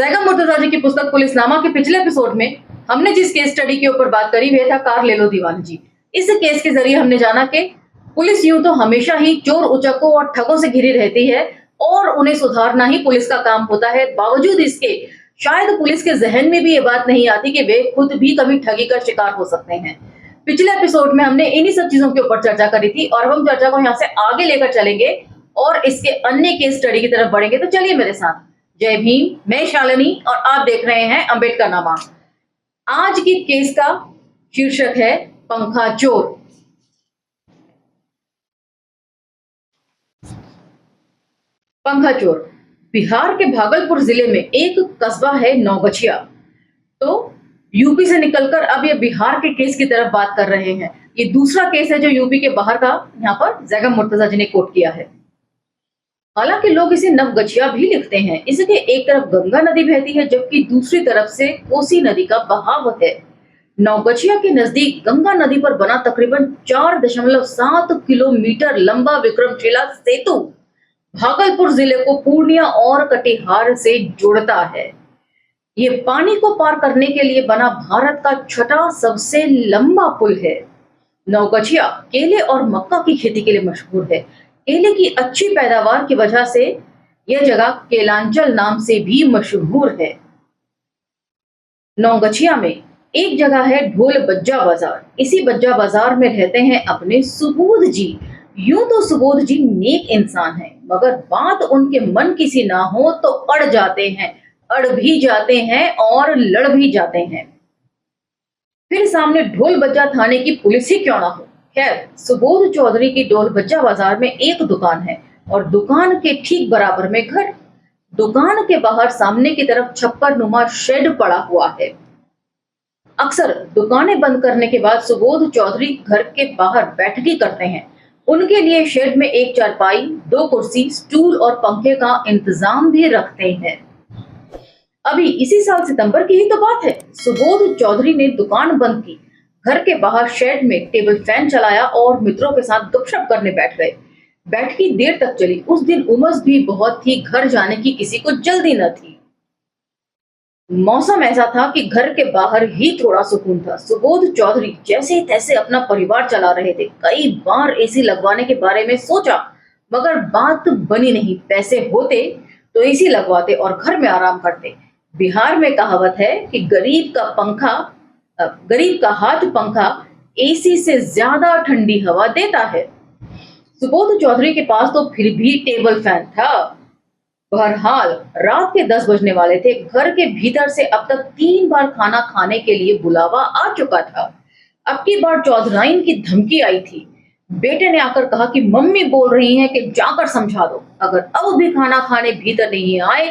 जैगम मुर्तजा जी की पुस्तक पुलिसनामा के पिछले एपिसोड में हमने जिस केस स्टडी के ऊपर बात करी वह था कार ले लो दीवान जी। इस केस के जरिए हमने जाना कि पुलिस यूं तो हमेशा ही चोर उचकों और ठगों से घिरी रहती है और उन्हें सुधारना ही पुलिस का काम होता है। बावजूद इसके शायद पुलिस के जहन में भी ये बात नहीं आती कि वे खुद भी कभी ठगी का शिकार हो सकते हैं। पिछले एपिसोड में हमने इन्हीं सब चीजों के ऊपर चर्चा करी थी और अब हम चर्चा को यहाँ से आगे लेकर चलेंगे और इसके अन्य केस स्टडी की तरफ बढ़ेंगे। तो चलिए मेरे साथ। जय भीम, मैं शालिनी और आप देख रहे हैं अंबेडकर नामा। आज की केस का शीर्षक है पंखा चोर। पंखा चोर बिहार के भागलपुर जिले में एक कस्बा है नौगछिया। तो यूपी से निकलकर अब ये बिहार के केस की तरफ बात कर रहे हैं। ये दूसरा केस है जो यूपी के बाहर का यहाँ पर जैगम मुर्तजा जी ने कोट किया है। हालांकि लोग इसे नवगछिया भी लिखते हैं। इसके एक तरफ गंगा नदी बहती है जबकि दूसरी तरफ से कोसी नदी का बहाव है। नवगछिया के नजदीक गंगा नदी पर बना तकरीबन 4.7 किलोमीटर लंबा विक्रमशिला सेतु भागलपुर जिले को पूर्णिया और कटिहार से जोड़ता है। ये पानी को पार करने के लिए बना भारत का छठा सबसे लंबा पुल है। नवगछिया केले और मक्का की खेती के लिए मशहूर है। केले की अच्छी पैदावार की वजह से यह जगह केलांचल नाम से भी मशहूर है। नौगछिया में एक जगह है ढोल बज्जा बाजार। इसी बज्जा बाजार में रहते हैं अपने सुबोध जी। यूं तो सुबोध जी नेक इंसान हैं, मगर बात उनके मन की सी ना हो तो अड़ जाते हैं, अड़ भी जाते हैं और लड़ भी जाते हैं। फिर सामने ढोल बज्जा थाने की पुलिस ही क्यों ना हो। खैर, सुबोध चौधरी की ढोल बज्जा बाजार में एक दुकान है और दुकान के ठीक बराबर में घर। दुकान के बाहर सामने की तरफ छप्पर नुमा शेड पड़ा हुआ है। अक्सर दुकानें बंद करने के बाद सुबोध चौधरी घर के बाहर बैठकी करते हैं। उनके लिए शेड में एक चारपाई, 2 कुर्सी, स्टूल और पंखे का इंतजाम भी रखते हैं। अभी इसी साल सितंबर की ही तो बात है। सुबोध चौधरी ने दुकान बंद की, घर के बाहर शेड में टेबल फैन चलाया और मित्रों के साथ गपशप करने बैठ गए। बैठकी देर तक चली। उस दिन उमस भी बहुत थी, घर जाने की किसी को जल्दी न थी। मौसम ऐसा था कि घर के बाहर ही थोड़ा सुकून था। सुबोध चौधरी जैसे तैसे अपना परिवार चला रहे थे। कई बार एसी लगवाने के बारे में सोचा, मगर बात बनी नहीं। पैसे होते तो एसी लगवाते और घर में आराम करते। बिहार में कहावत है कि गरीब का हाथ पंखा एसी से ज्यादा ठंडी हवा देता है। सुबोध चौधरी के पास तो फिर भी टेबल फैन था। बहरहाल रात के 10 बजने वाले थे। घर के भीतर से अब तक 3 बार खाना खाने के लिए बुलावा आ चुका था। अब की बार चौधराइन की धमकी आई थी। बेटे ने आकर कहा कि मम्मी बोल रही हैं कि जाकर समझा दो, अगर अब भी खाना खाने भीतर नहीं आए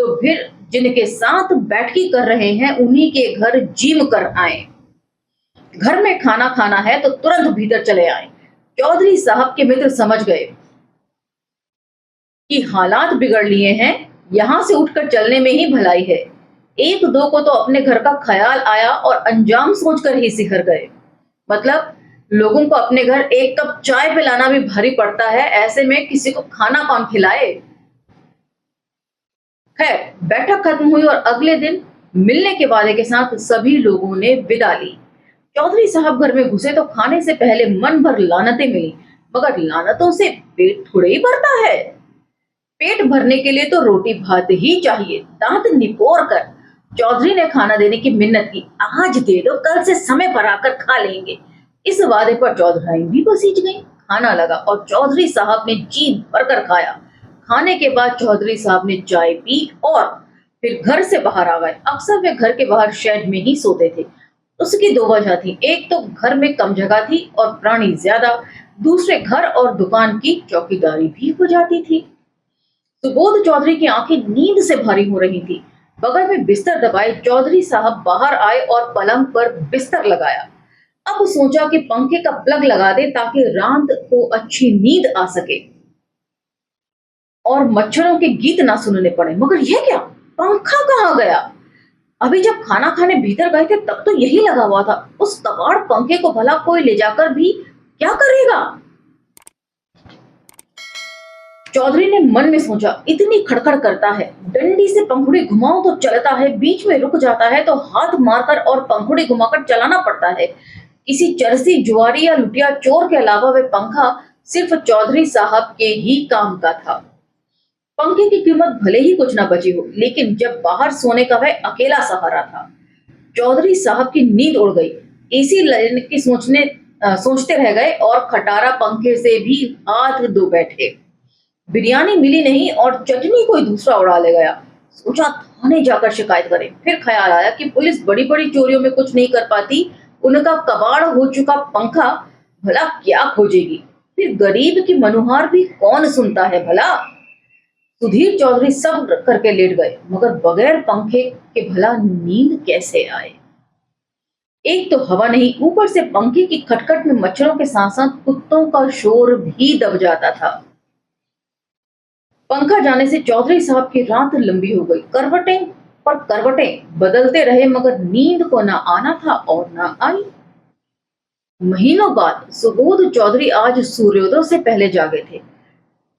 तो फिर जिनके साथ बैठकी कर रहे हैं उन्हीं के घर जिम कर आए। घर में खाना खाना है तो तुरंत भीतर चले आए। चौधरी साहब के मित्र समझ गए कि हालात बिगड़ लिए हैं, यहां से उठकर चलने में ही भलाई है। 1-2 को तो अपने घर का ख्याल आया और अंजाम सोचकर ही सिहर गए। मतलब लोगों को अपने घर एक कप चाय पिलाना भी भारी पड़ता है, ऐसे में किसी को खाना कौन खिलाए। खैर, बैठक खत्म हुई और अगले दिन मिलने के वादे के साथ सभी लोगों ने विदा ली। चौधरी साहब घर में घुसे तो खाने से पहले मन भर लानतें मिली, मगर लानतों से पेट थोड़े ही भरता है। पेट भरने के लिए तो रोटी भात ही चाहिए। दांत निपोर कर चौधरी ने खाना देने की मिन्नत की। आज दे दो, कल से समय पर आकर खा लेंगे। इस वादे पर चौधराइन भी पसीज गई। खाना लगा और चौधरी साहब ने जी भरकर खाया। खाने के बाद चौधरी साहब ने चाय पी और फिर घर से बाहर आ गए। अक्सर वे घर के बाहर शेड में ही सोते थे। उसकी 2 वजह थी। एक तो घर में कम जगह थी और प्राणी ज्यादा। दूसरे, घर और दुकान की चौकीदारी भी हो जाती थी। सुबोध चौधरी की आंखें नींद से भारी हो रही थी। बगल में बिस्तर दबाए चौधरी साहब बाहर आए और पलंग पर बिस्तर लगाया। अब सोचा कि पंखे का प्लग लगा दे ताकि रात को अच्छी नींद आ सके और मच्छरों के गीत ना सुनने पड़े। मगर यह क्या, पंखा कहाँ गया? अभी जब खाना खाने भीतर गए थे तब तो यही लगा हुआ था। उस कबाड़ पंखे को भला कोई ले जाकर भी क्या करेगा? चौधरी ने मन में सोचा, इतनी खड़खड़ करता है, डंडी से पंखुड़ी घुमाओ तो चलता है, बीच में रुक जाता है तो हाथ मारकर और पंखुड़ी घुमाकर चलाना पड़ता है। किसी चरसी जुआरी या लुटिया चोर के अलावा वह पंखा सिर्फ चौधरी साहब के ही काम का था। पंखे की कीमत भले ही कुछ ना बची हो, लेकिन जब बाहर सोने का वह अकेला सहारा था। चौधरी साहब की नींद उड़ गई, एसी लेने की सोचते रह गए और खटारा पंखे से भी हाथ धो बैठे। बिरयानी मिली नहीं और चटनी कोई दूसरा उड़ा ले गया। सोचा थाने जाकर शिकायत करें। फिर ख्याल आया कि पुलिस बड़ी बड़ी चोरियों में कुछ नहीं कर पाती, उनका कबाड़ हो चुका पंखा भला क्या खोजेगी। फिर गरीब की मनुहार भी कौन सुनता है भला। सुधीर चौधरी सब करके लेट गए, मगर बगैर पंखे के भला नींद कैसे आए। एक तो हवा नहीं, ऊपर से पंखे की खटखट में मच्छरों के साथ साथ कुत्तों का शोर भी दब जाता था। पंखा जाने से चौधरी साहब की रात लंबी हो गई। करवटें पर करवटें बदलते रहे, मगर नींद को ना आना था और ना आई। महीनों बाद सुबोध चौधरी आज सूर्योदय से पहले जागे थे।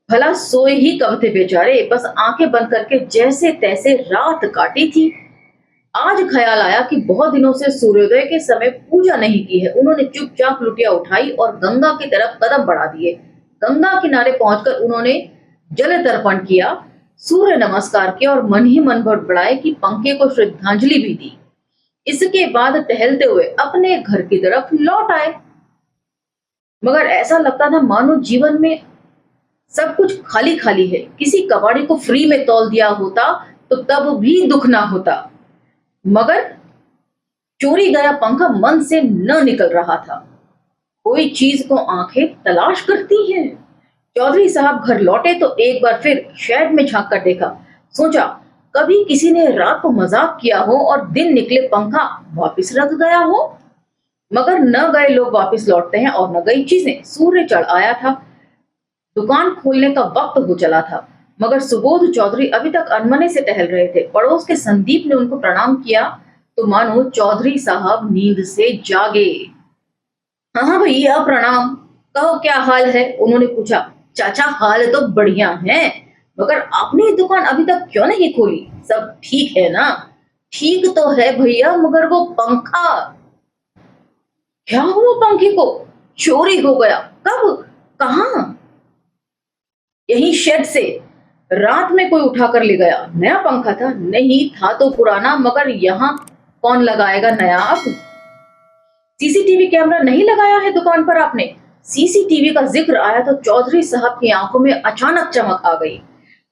भला सोए ही कब थे बेचारे, बस आंखें बंद करके जैसे तैसे रात काटी थी। आज ख्याल आया कि बहुत दिनों से सूर्योदय के समय पूजा नहीं की है। उन्होंने चुपचाप लुटिया उठाई और गंगा की तरफ कदम बढ़ा दिए। गंगा किनारे पहुंचकर उन्होंने जल तर्पण किया, सूर्य नमस्कार किया और मन ही मन बड़बड़ाए कि पंखे को श्रद्धांजलि भी दी। इसके बाद टहलते हुए अपने घर की तरफ लौट आए। मगर ऐसा लगता था मानो जीवन में सब कुछ खाली खाली है। किसी कबाड़ी को फ्री में तौल दिया होता तो तब भी दुख ना होता, मगर चोरी गया पंखा मन से न निकल रहा था। कोई चीज को आंखें तलाश करती हैं। चौधरी साहब घर लौटे तो एक बार फिर शेड में झांक कर देखा। सोचा कभी किसी ने रात को मजाक किया हो और दिन निकले पंखा वापस रख गया हो। मगर न गए लोग वापस लौटते हैं और न गई चीजें। सूर्य चढ़ आया था, दुकान खोलने का वक्त हो चला था, मगर सुबोध चौधरी अभी तक अनमने से टहल रहे थे। पड़ोस के संदीप ने उनको प्रणाम किया तो मानो चौधरी साहब नींद से जागे। हाँ भैया प्रणाम, कहो क्या हाल है, उन्होंने पूछा। चाचा हाल तो बढ़िया है, मगर आपने ये दुकान अभी तक क्यों नहीं खोली, सब ठीक है ना। ठीक तो है भैया, मगर वो पंखा। क्या हुआ पंखे को, चोरी हो गया। कब, कहाँ? यही शेड से रात में कोई उठाकर ले गया। नया पंखा था? नहीं था तो पुराना, मगर यहाँ कौन लगाएगा नया। अब सीसीटीवी कैमरा नहीं लगाया है दुकान पर आपने? सीसीटीवी का जिक्र आया तो चौधरी साहब की आंखों में अचानक चमक आ गई,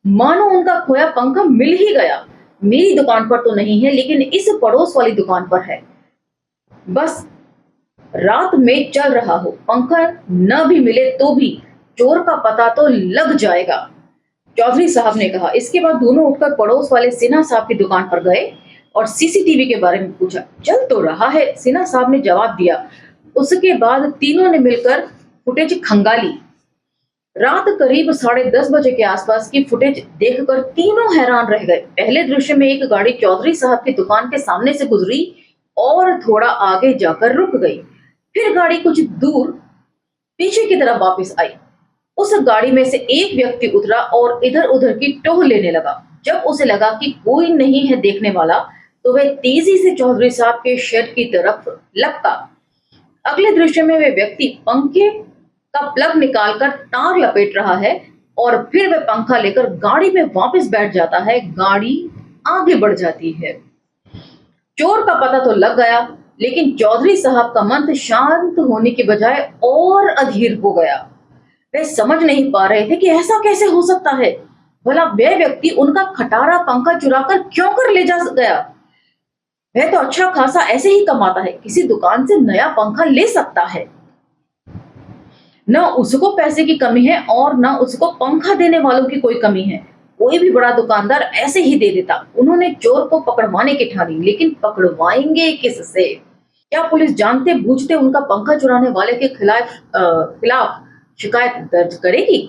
मानो उनका खोया पंखा मिल ही गया। मेरी दुकान पर तो नहीं है, लेकिन इस पड़ोस वाली दुकान पर है। बस रात में चल रहा हो, पंखा न भी मिले तो भी चोर का पता तो लग जाएगा, चौधरी साहब ने कहा। इसके बाद दोनों उठकर पड़ोस वाले सिन्हा साहब की दुकान पर गए और सीसीटीवी के बारे में पूछा। चल तो रहा है, सिन्हा साहब ने जवाब दिया। उसके बाद तीनों ने मिलकर फुटेज खंगाली। रात करीब 10:30 बजे के आसपास की फुटेज देखकर तीनों हैरान रह गए। पहले दृश्य में एक गाड़ी चौधरी साहब की दुकान के सामने से गुजरी और थोड़ा आगे जाकर रुक गई। फिर गाड़ी कुछ दूर पीछे की तरफ वापस आई। उस गाड़ी में से एक व्यक्ति उतरा और इधर उधर की टोह लेने लगा। जब उसे लगा कि कोई नहीं है देखने वाला, तो वह तेजी से चौधरी साहब के शेड की तरफ लपका। अगले दृश्य में वह व्यक्ति पंखे का प्लग निकालकर तार लपेट रहा है और फिर वह पंखा लेकर गाड़ी में वापस बैठ जाता है। गाड़ी आगे बढ़ जाती है। चोर का पता तो लग गया, लेकिन चौधरी साहब का मन शांत होने के बजाय और अधीर हो गया। वे समझ नहीं पा रहे थे कि ऐसा कैसे हो सकता है। भला वह व्यक्ति उनका खटारा पंखा चुराकर क्यों कर ले जा गया। वह तो अच्छा खासा ऐसे ही कमाता है, किसी दुकान से नया पंखा ले सकता है। न उसको पैसे की कमी है और न उसको पंखा देने वालों की कोई कमी है। कोई भी बड़ा दुकानदार ऐसे ही दे देता। उन्होंने चोर को पकड़वाने की ठानी, लेकिन पकड़वाएंगे किससे? क्या पुलिस जानते बूझते उनका पंखा चुराने वाले के खिलाफ शिकायत दर्ज करेगी?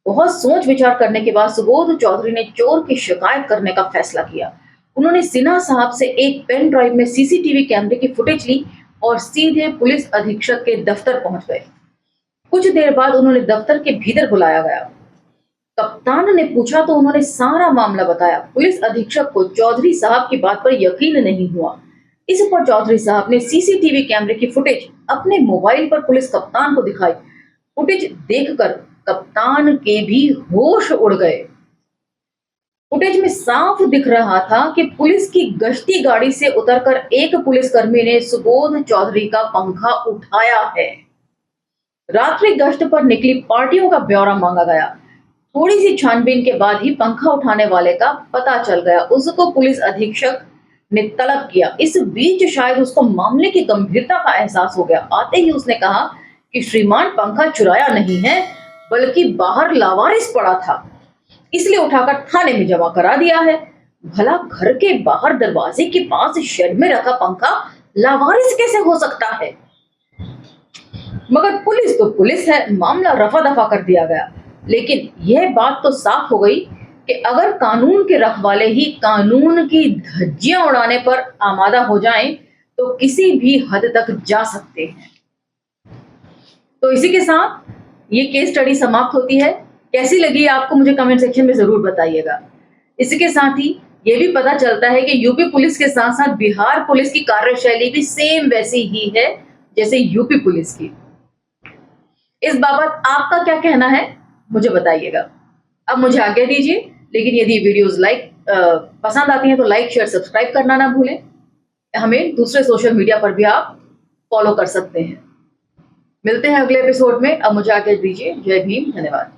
बहुत सोच विचार करने के बाद सुबोध चौधरी ने चोर की शिकायत करने का फैसला किया। उन्होंने सिन्हा साहब से एक पेन ड्राइव में सीसीटीवी कैमरे की फुटेज ली और सीधे पुलिस अधीक्षक के दफ्तर पहुंच गए। कुछ देर बाद उन्होंने दफ्तर के भीतर बुलाया गया। कप्तान ने पूछा तो उन्होंने सारा मामला बताया। पुलिस अधीक्षक को चौधरी साहब की बात पर यकीन नहीं हुआ। इस पर चौधरी साहब ने सीसीटीवी कैमरे की फुटेज अपने मोबाइल पर पुलिस कप्तान को दिखाई। फुटेज देखकर कप्तान के भी होश उड़ गए। फुटेज में साफ दिख रहा था कि पुलिस की गश्ती गाड़ी से उतरकर एक पुलिसकर्मी ने सुबोध चौधरी का पंखा उठाया है। रात्रि गश्त पर निकली पार्टियों का ब्यौरा मांगा गया। थोड़ी सी छानबीन के बाद ही पंखा उठाने वाले का पता चल गया। उसको पुलिस अधीक्षक ने तलब किया। इस बीच शायद उसको मामले की गंभीरता का एहसास हो गया। आते ही उसने कहा कि श्रीमान, पंखा चुराया नहीं है, बल्कि बाहर लावारिस पड़ा था, इसलिए उठाकर थाने में जमा करा दिया है। भला घर के बाहर दरवाजे के पास शेड में रखा पंखा लावारिस कैसे हो सकता है? मगर पुलिस तो पुलिस है, मामला रफा दफा कर दिया गया। लेकिन यह बात तो साफ हो गई कि अगर कानून के रखवाले ही कानून की धज्जियां उड़ाने पर आमादा हो जाएं, तो किसी भी हद तक जा सकते हैं। तो इसी के साथ ये केस स्टडी समाप्त होती है। कैसी लगी आपको मुझे कमेंट सेक्शन में जरूर बताइएगा। इसी के साथ ही ये भी पता चलता है कि यूपी पुलिस के साथ साथ बिहार पुलिस की कार्यशैली भी सेम वैसी ही है जैसे यूपी पुलिस की। इस बाबत आपका क्या कहना है मुझे बताइएगा। अब मुझे आज्ञा दीजिए, लेकिन यदि वीडियोस पसंद आती हैं तो लाइक, शेयर, सब्सक्राइब करना ना भूलें। हमें दूसरे सोशल मीडिया पर भी आप फॉलो कर सकते हैं। मिलते हैं अगले एपिसोड में। अब मुझे आज्ञा दीजिए। जय भीम, धन्यवाद।